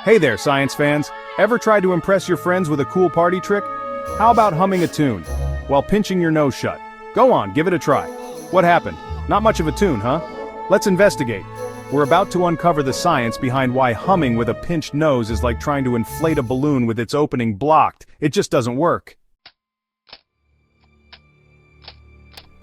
Hey there, science fans. Ever tried to impress your friends with a cool party trick? How about humming a tune while pinching your nose shut? Go on, give it a try. What happened? Not much of a tune, huh? Let's investigate. We're about to uncover the science behind why humming with a pinched nose is like trying to inflate a balloon with its opening blocked. It just doesn't work.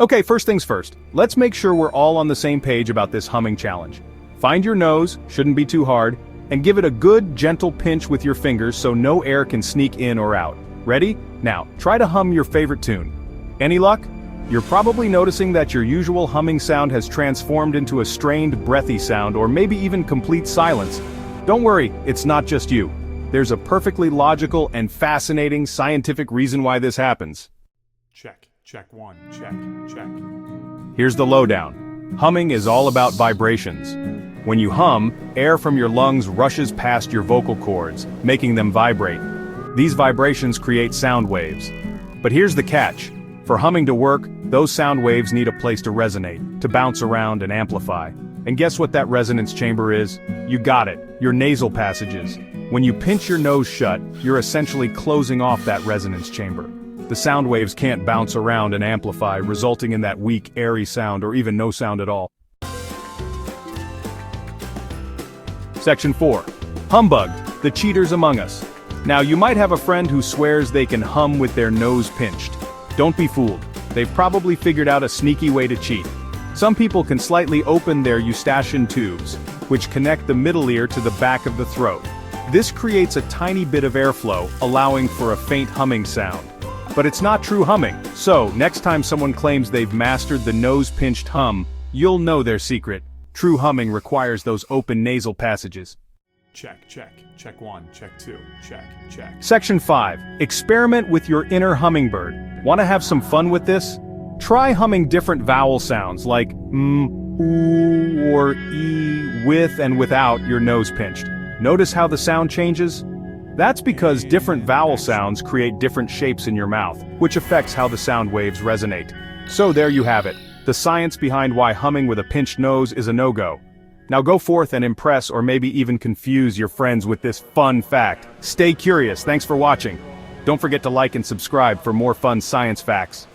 Okay, first things first. Let's make sure we're all on the same page about this humming challenge. Find your nose, shouldn't be too hard, and give it a good, gentle pinch with your fingers so no air can sneak in or out. Ready? Now, try to hum your favorite tune. Any luck? You're probably noticing that your usual humming sound has transformed into a strained, breathy sound or maybe even complete silence. Don't worry, it's not just you. There's a perfectly logical and fascinating scientific reason why this happens. Check one, check. Here's the lowdown. Humming is all about vibrations. When you hum, air from your lungs rushes past your vocal cords, making them vibrate. These vibrations create sound waves. But here's the catch. For humming to work, those sound waves need a place to resonate, to bounce around and amplify. And guess what that resonance chamber is? You got it, your nasal passages. When you pinch your nose shut, you're essentially closing off that resonance chamber. The sound waves can't bounce around and amplify, resulting in that weak, airy sound or even no sound at all. Section 4. Humbug, the cheaters among us. Now you might have a friend who swears they can hum with their nose pinched. Don't be fooled. They've probably figured out a sneaky way to cheat. Some people can slightly open their eustachian tubes, which connect the middle ear to the back of the throat. This creates a tiny bit of airflow, allowing for a faint humming sound. But it's not true humming, so next time someone claims they've mastered the nose-pinched hum, you'll know their secret. True humming requires those open nasal passages. Check one, check two, check. Section 5. Experiment with your inner hummingbird. Want to have some fun with this? Try humming different vowel sounds like oo, or e with and without your nose pinched. Notice how the sound changes? That's because different vowel sounds create different shapes in your mouth, which affects how the sound waves resonate. So there you have it. The science behind why humming with a pinched nose is a no-go. Now go forth and impress or maybe even confuse your friends with this fun fact. Stay curious, thanks for watching. Don't forget to like and subscribe for more fun science facts.